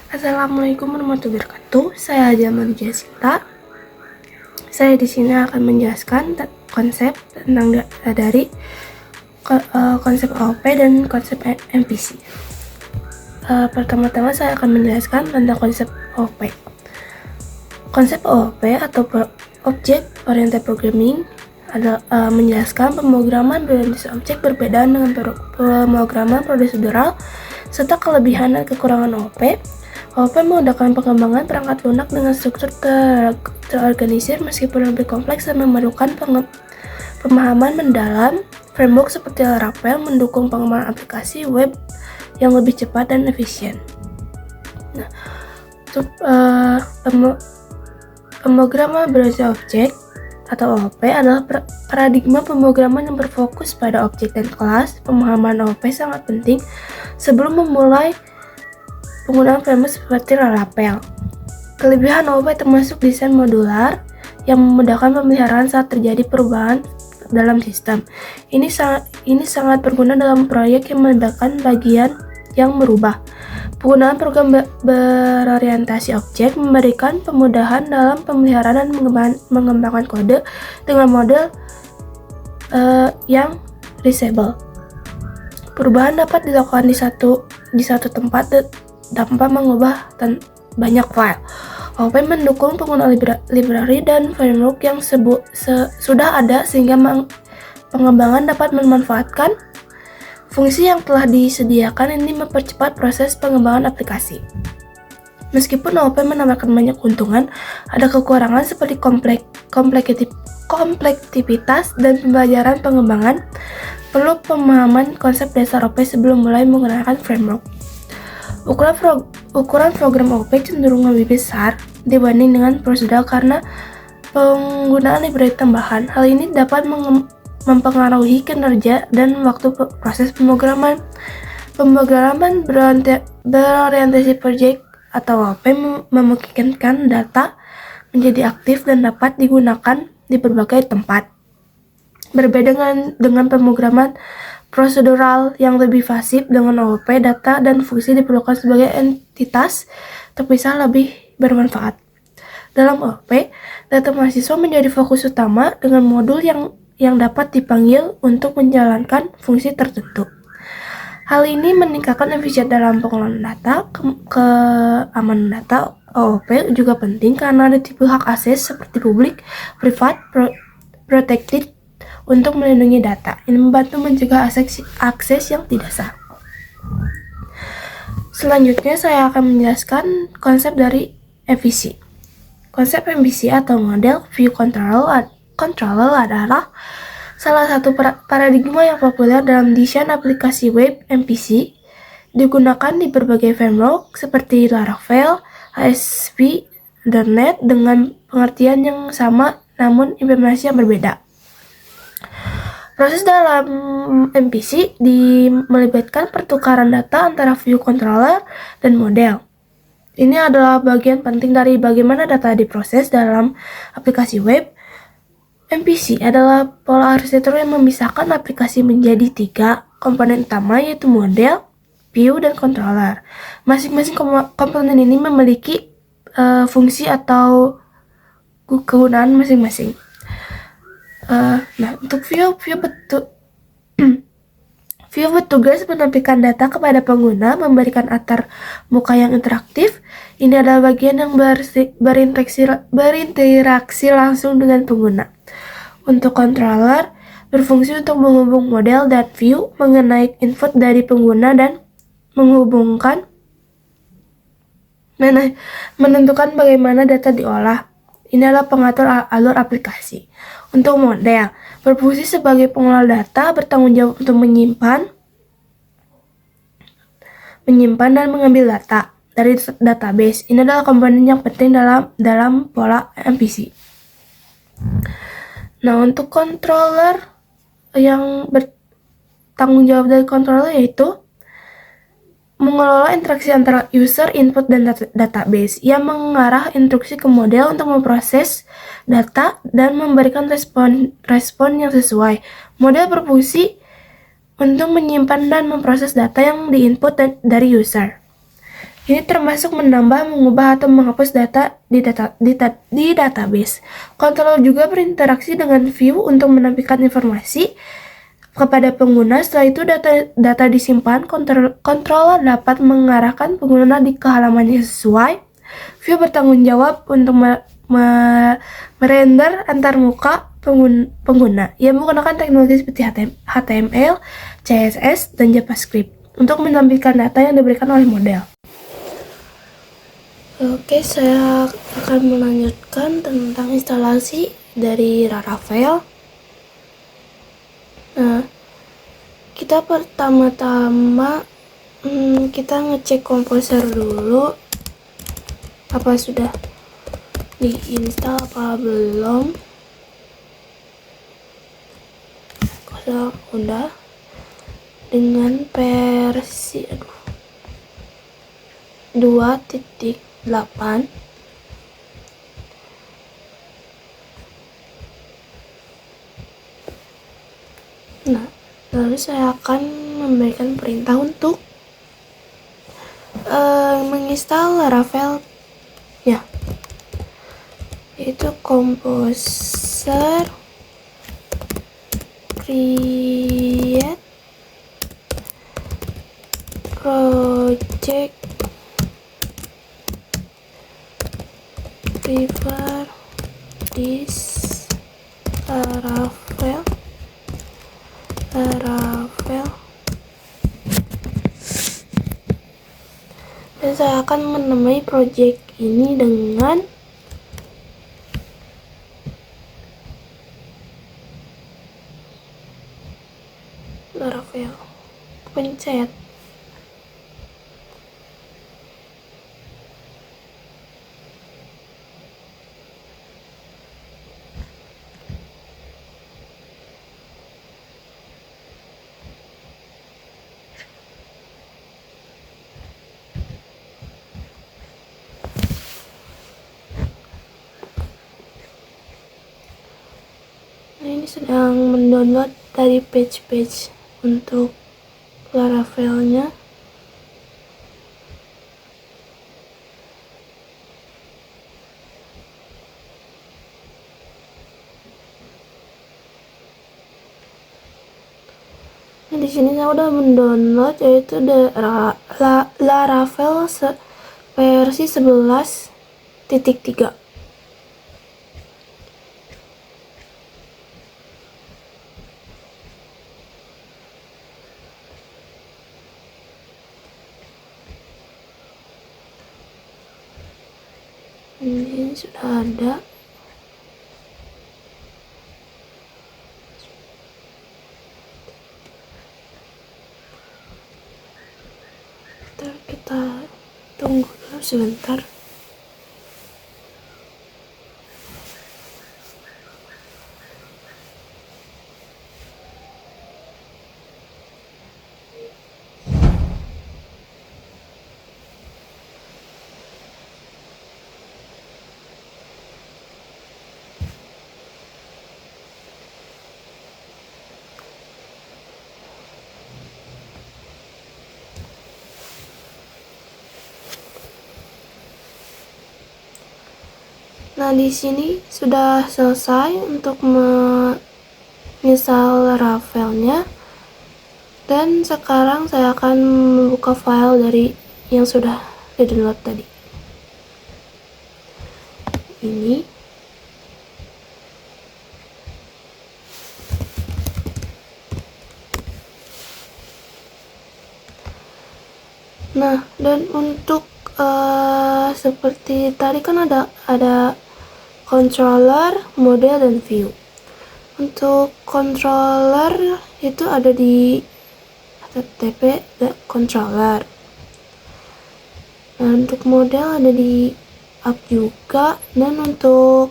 Assalamualaikum warahmatullahi wabarakatuh. Saya Jamal Jessica. Saya di sini akan menjelaskan konsep tentang dari konsep OOP dan konsep MVC. Pertama-tama saya akan menjelaskan tentang konsep OOP. Konsep OOP atau Object Oriented Programming adalah menjelaskan pemrograman berorientasi objek berbeda dengan pemrograman prosedural serta kelebihan dan kekurangan OOP. OOP memudahkan pengembangan perangkat lunak dengan struktur terorganisir meskipun lebih kompleks dan memerlukan pemahaman mendalam. Framework seperti Laravel mendukung pengembangan aplikasi web yang lebih cepat dan efisien. Nah, untuk pemrograman berorientasi objek atau OOP adalah paradigma pemrograman yang berfokus pada objek dan kelas. Pemahaman OOP sangat penting sebelum memulai penggunaan framework seperti Laravel. Kelebihan OOP termasuk desain modular yang memudahkan pemeliharaan saat terjadi perubahan dalam sistem. Ini sangat berguna dalam proyek yang melibatkan bagian yang berubah. Penggunaan program berorientasi objek memberikan kemudahan dalam pemeliharaan dan mengembangkan kode dengan model yang reusable. Perubahan dapat dilakukan di satu tempat tanpa mengubah banyak file. OOP mendukung penggunaan library dan framework yang sudah ada sehingga pengembangan dapat memanfaatkan fungsi yang telah disediakan. Ini mempercepat proses pengembangan aplikasi. Meskipun OOP menawarkan banyak keuntungan, ada kekurangan seperti kompleksitas dan pembelajaran pengembangan. Perlu pemahaman konsep dasar OOP sebelum mulai menggunakan framework. Ukuran program OOP cenderung lebih besar dibanding dengan prosedural karena penggunaan library tambahan. Hal ini dapat mempengaruhi kinerja dan waktu proses pemrograman. Pemrograman berorientasi project atau OOP memungkinkan data menjadi aktif dan dapat digunakan di berbagai tempat. Berbeda dengan pemrograman prosedural yang lebih pasif, dengan OOP data dan fungsi diperlukan sebagai entitas terpisah lebih bermanfaat. Dalam OOP, data mahasiswa menjadi fokus utama dengan modul yang dapat dipanggil untuk menjalankan fungsi tertentu. Hal ini meningkatkan efisien dalam pengelolaan data. Keamanan data OOP juga penting karena ada tipe hak akses seperti publik, privat, protected untuk melindungi data. Ini membantu mencegah akses yang tidak sah. Selanjutnya saya akan menjelaskan konsep dari MVC. Konsep MVC atau model View Controller adalah salah satu paradigma yang populer dalam desain aplikasi web. MVC digunakan di berbagai framework seperti Laravel, ASP.NET dengan pengertian yang sama namun implementasi yang berbeda. Proses dalam MVC melibatkan pertukaran data antara view controller dan model. Ini adalah bagian penting dari bagaimana data diproses dalam aplikasi web. MVC adalah pola arsitektur yang memisahkan aplikasi menjadi 3 komponen utama, yaitu model, view, dan controller. Masing-masing komponen ini memiliki fungsi atau kegunaan masing-masing. Untuk view bertugas menampilkan data kepada pengguna, memberikan latar muka yang interaktif. Ini adalah bagian yang berinteraksi langsung dengan pengguna. Untuk controller, berfungsi untuk menghubung model dan view, mengenai input dari pengguna dan menentukan bagaimana data diolah. Ini adalah pengatur alur aplikasi. Untuk model, berfungsi sebagai pengelola data, bertanggung jawab untuk menyimpan dan mengambil data dari database. Ini adalah komponen yang penting dalam pola MVC. Nah, untuk controller yang bertanggung jawab dari controller yaitu mengelola interaksi antara user, input, dan database yang mengarah instruksi ke model untuk memproses data dan memberikan respon yang sesuai. Model berfungsi untuk menyimpan dan memproses data yang diinput dari user. Ini termasuk menambah, mengubah, atau menghapus data di database. Controller juga berinteraksi dengan view untuk menampilkan informasi kepada pengguna. Setelah itu data disimpan, controller dapat mengarahkan pengguna ke halaman yang sesuai. View bertanggung jawab untuk merender antar muka pengguna yang menggunakan teknologi seperti HTML, CSS, dan JavaScript untuk menampilkan data yang diberikan oleh model. Oke, saya akan melanjutkan tentang instalasi dari Laravel. Nah, kita pertama-tama kita ngecek komposer dulu apa sudah diinstal apa belum. Kalau udah, dengan versi 2.8 nah, lalu saya akan memberikan perintah untuk menginstal Laravel ya, yaitu composer create project prepare this Laravel. Dan saya akan menamai project ini dengan Laravel. Pencet. Nah, ini sedang mendownload dari page untuk Laravelnya. Nah, di sini saya udah mendownload yaitu Laravel versi 11.3. Ini sudah ada. Kita tunggu dulu sebentar. Nah, di sini sudah selesai untuk menginstal Laravelnya. Dan sekarang saya akan membuka file dari yang sudah di-download tadi. Ini. Nah, dan untuk seperti tadi kan ada controller, model, dan view. Untuk controller itu ada di http controller. Nah, untuk model ada di app juga, dan untuk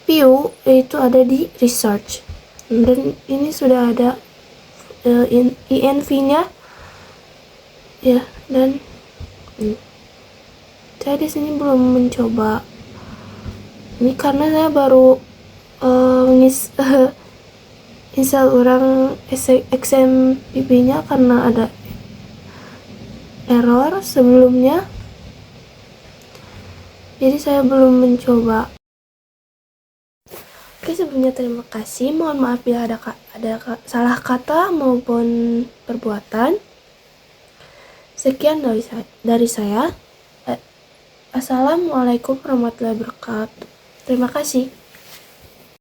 view itu ada di research. Dan ini sudah ada env-nya ya, dan saya di sini belum mencoba ini karena saya baru install orang XMPP nya karena ada error sebelumnya, jadi saya belum mencoba. Oke, sebelumnya terima kasih. Mohon maaf bila ada salah kata maupun perbuatan. Sekian dari saya. Assalamualaikum warahmatullahi wabarakatuh. Terima kasih.